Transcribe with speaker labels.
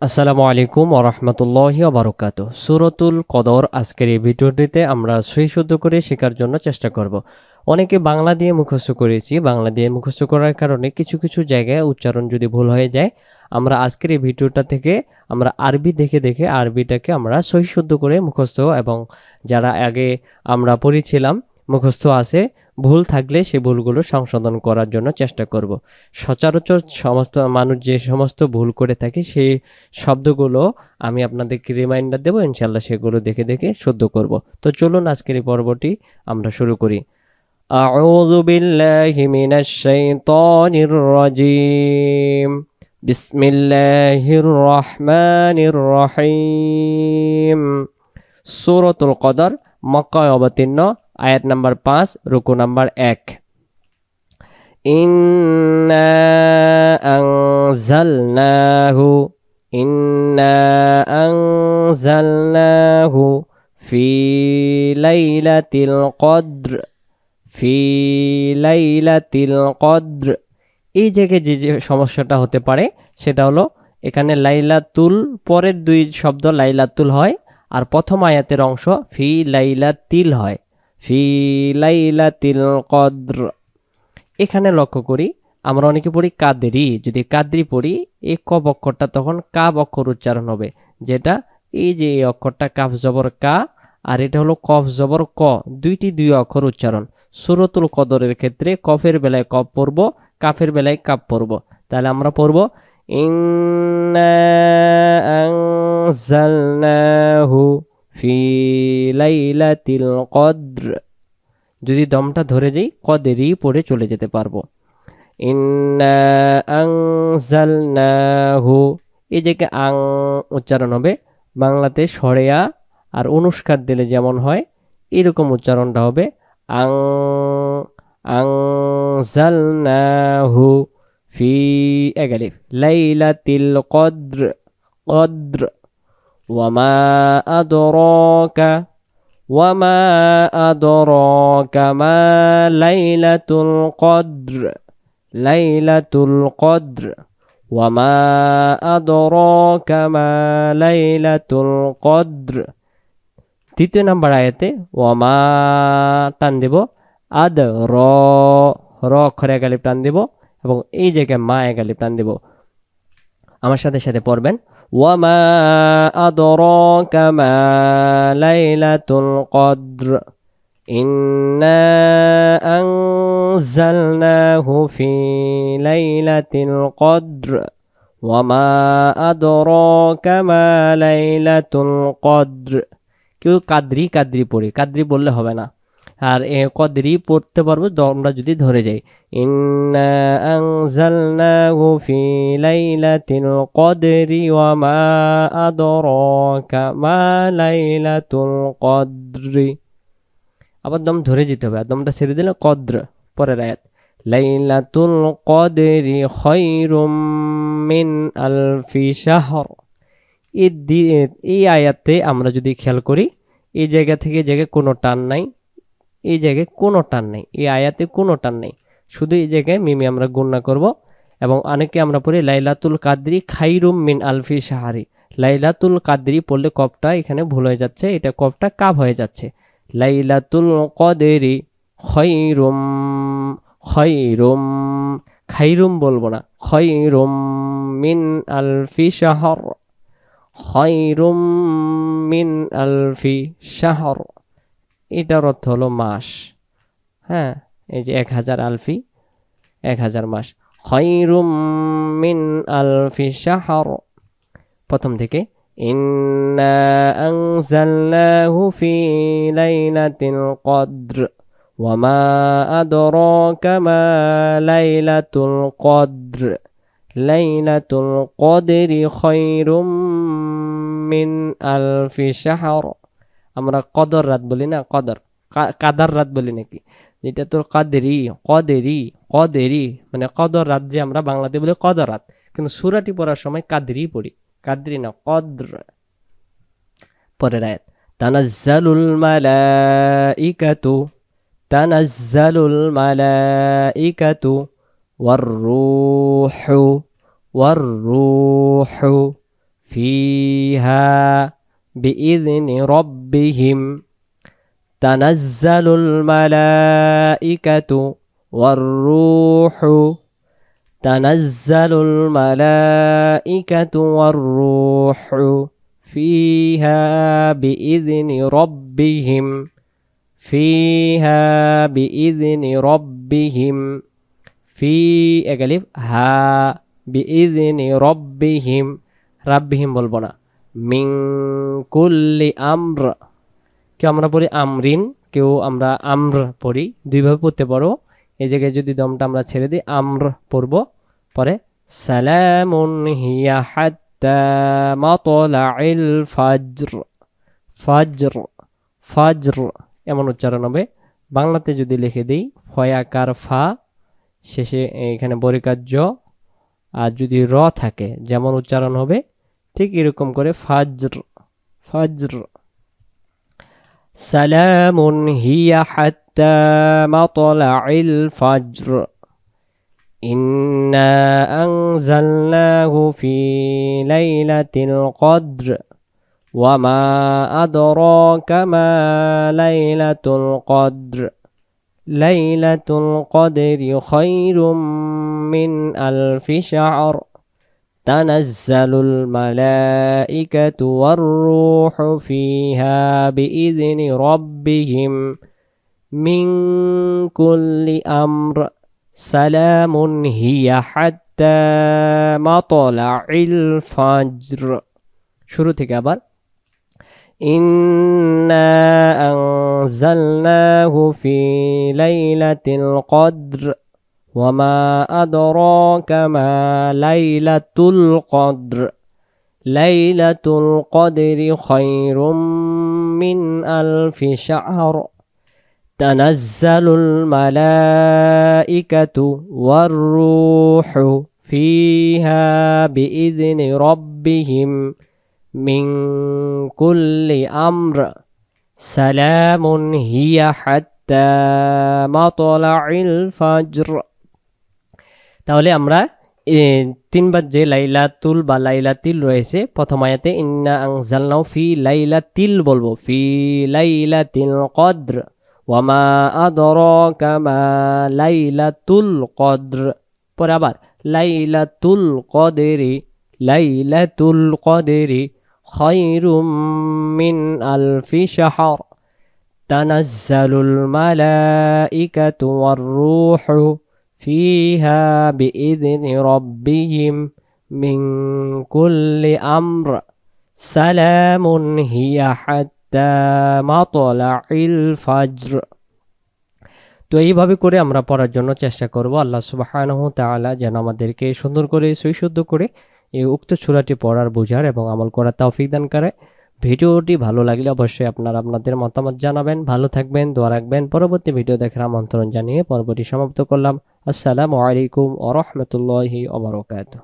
Speaker 1: আসসালামু আলাইকুম ওরহমতুল্লাহি ওবারাকাতুহু। সূরাতুল কদর আজকের এই ভিডিওটিতে আমরা সহি শুদ্ধ করে শেখার জন্য চেষ্টা করব। অনেকে বাংলা দিয়ে মুখস্থ করেছি, বাংলা দিয়ে মুখস্থ করার কারণে কিছু কিছু জায়গায় উচ্চারণ যদি ভুল হয়ে যায়, আমরা আজকের এই ভিডিওটা থেকে আমরা আরবি দেখে দেখে আরবিটাকে আমরা সহি শুদ্ধ করে মুখস্থ, এবং যারা আগে আমরা পড়েছিলাম মুখস্থ আছে, ভুল থাকলে সেই ভুলগুলো সংশোধন করার জন্য চেষ্টা করব। সচরাচর সমস্ত মানুষ যে সমস্ত ভুল করে থাকে সেই শব্দগুলো আমি আপনাদেরকে রিমাইন্ডার দেবো, ইনশাল্লাহ সেগুলো দেখে দেখে শুদ্ধ করব। তো চলুন আজকের এই পর্বটি আমরা শুরু করি। আউযু বিল্লাহি মিনাশ শাইতানির রাজিম। বিসমিল্লাহির রহমানির রহিম। সূরাতুল কদর মক্কায় অবতীর্ণ, আয়াত নাম্বার 5, রুকু নাম্বার 1। ইন্না আনজালনাহু ইন্না আনজালনাহু ফি লাইলাতিল কদর ফি লাইলাতিল কদর। এই জায়গায় যে যে সমস্যাটা হতে পারে সেটা হলো, এখানে লাইলাতুল পরের দুই শব্দ লাইলাতুল হয়, আর প্রথম আয়াতের অংশ ফি লাইলাতিল হয়, ফি লাইলাতিল কদর। এখানে লক্ষ্য করি, আমরা অনেকে পড়ি কাদেরি, যদি কাদরি পড়ি এই কব অক্ষরটা তখন কাব অক্ষর উচ্চারণ হবে, যেটা এই যে এই অক্ষরটা কাফ জবর কা, আর এটা হলো কফ জবর ক, দুই অক্ষর উচ্চারণ। সূরাতুল কদরের ক্ষেত্রে কফের বেলায় কফ পড়ব, কাফের বেলায় কাপ পড়ব। তাহলে আমরা পড়ব ইন্না আনজালনাহু ফি লাইলাতিল কদর। যদি দমটা ধরে যাই কদেরই পড়ে চলে যেতে পারবো। ইন্না আনজালনাহু, এই জায়গায় আং উচ্চারণ হবে, বাংলাতে সরেয়া আর অনুষ্কার দিলে যেমন হয় এরকম উচ্চারণটা হবে আং আনজালনাহু ফি এগালিফ লাইলাতিল কদর কদর ওয়ামা আদরাকা ওয়ামা আদরাকা মা লাইলাতুল কদর লাইলাতুল কদর ওয়ামা আদরাকা মা লাইলাতুল কদর। তৃতীয় নাম্বার আয়াতে ওয়ামা টান দেব, আদ র র অক্ষরে একালিপ টান দেব, এবং এই জায়গায় মা একালিপ টান দেব। আমার সাথে সাথে পড়বেন ওয়ামা আদরাকা মা লাইলাতুল কদর ইন্না আনজালনাহু ফি লাইলাতিল কদর ওয়ামা আদরাকা মা লাইলাতুল কদর। কেউ কাদরি কাদরি পড়ি, কাদরি বললে হবে না, আর কদরি পড়তে পারবো আমরা যদি ধরে যাই। ইন্না আনজালনাহু ফি লাইলাতিল কদরি ওয়া মা আদরাকা মা লাইলাতুল কদরি। আবার দম ধরে যেতে হবে, আর দমটা ছেড়ে দিলে কদ্র। পরের আয়াত লাইলাতুল কদরি খায়রুম মিন আলফি শাহর। এই আয়াতে আমরা যদি খেয়াল করি, এই জায়গা থেকে জায়গায় কোনো টান নাই, এই জায়গায় কোনো টান নেই, এই আয়াতে কোনো টান নেই, শুধু এই জায়গায় মিমি আমরা গুণনা করব। এবং অনেকে আমরা পড়ি লাইলাতুল কাদরি খাইরুম মিন আলফি শাহরি। লাইলাতুল কাদরি পড়লে কপটা এখানে ভুল হয়ে যাচ্ছে, এটা কপটা কাব হয়ে যাচ্ছে। লাইলাতুল কদরি খায়রুম খায়রুম খাইরুম বলবো না, খায়রুম মিন আলফি শাহর খায়রুম মিন আলফি শাহর। এটার অর্থ হলো মাস। হ্যাঁ, এই যে 1000 আলফি, 1000 মাস। খায়রুম মিন আলফি শাহর। প্রথম থেকে ইন্না আনজালনাহু ফি লাইলাতিল কদর ওয়া মা আদরাকা মা লাইলাতুল কদর লাইলাতুল কদরি খায়রুম মিন আলফি শাহর। আমরা কদর রাত বলি না, কদর কাদার রাত বলি নাকি, যেটা তোর কাদেরি কদেরি কদেরি মানে কদর রাত, যে আমরা বাংলাতে বলি কদর রাত, কিন্তু সূরাটি পড়ার সময় কাদেরি পড়ি, কাদরি না কদর। পরের আয়াত তানাজ্জালুল মালাইকাতু তানাজ্জালুল মালাইকাতু ওয়ার রূহু فيها بإذن ربهم تنزل الملائكة والروح تنزل الملائكة والروح فيها بإذن ربهم فيها بإذن ربهم في একালিফ হা بإذن ربهم রাব্বিহিম বলবো না মিন কুল্লি আমর কেউ আমরা পড়ি আমরিন কেউ আমরা আমর পড়ি দুইভাবে পড়তে পারো এই জায়গায় যদি দমটা আমরা ছেড়ে দিই আমর পড়ব পরে সালামুন হিয়া হাত্তা মাতলাইল ফাজর ফাজর ফাজর এমন উচ্চারণ হবে বাংলাতে যদি লিখে দিই ফয়াকার ফা শেষে এখানে বরিকার জ আর যদি র থাকে যেমন উচ্চারণ হবে ঠিক এরকম করে ফাজর ফাজর সালামুন হিয়া হাত্তা মাতলাইল ফাজর ইন্না আনজালনাহু ফি লাইলাতিল কদর ওয়া মা আদরাকা মা লাইলাতুল কদর লাইলাতুল কদরি খায়রুম মিন আলফি শাহর تنزل الملائكة والروح فيها بإذن ربهم من كل أمر سلام هي حتى مطلع الفجر শুরু থেকে আবার إنا أنزلناه في ليلة القدر وما أدراك ما ليلة القدر ليلة القدر خير من ألف شهر تنزل الملائكة والروح فيها بإذن ربهم من كل أمر سلام هي حتى مطلع الفجر তাহলে আমরা তিনবার যে লাইলাতুল বা লাইলাতিল রয়েছে প্রথম আয়াতে ইন্না আনজালনাহু ফি লাইলাতিল বলবো ফি লাইলাতিল কদর ওয়া মা আদরাকা মা লাইলাতুল কদর পরে আবার লাইলাতুল কদরি খায়রুম মিন আলফি শাহর তানাজ্জালুল মালাইকাতু ওয়ার রূহু فيها بإذن ربهم من كل أمر سلام هي حتى مطلع الفجر তো এইভাবে করে আমরা পড়ার জন্য চেষ্টা করব আল্লাহ সুবহানাহু তাআলা যেন আমাদেরকে সুন্দর করে সৈশুদ্ধ করে এই উক্ত সূরাটি পড়ার বোঝার এবং আমল করার তৌফিক দান করে ভিডিওটি ভালো লাগলে অবশ্যই আপনারা আপনাদের মতামত জানাবেন ভালো থাকবেন দোয়া রাখবেন পরবর্তী ভিডিও দেখার আমন্ত্রণ জানিয়ে পর্বটি সমাপ্ত করলাম আসসালামু আলাইকুম ওয়া রাহমাতুল্লাহি ওয়া বারাকাতুহু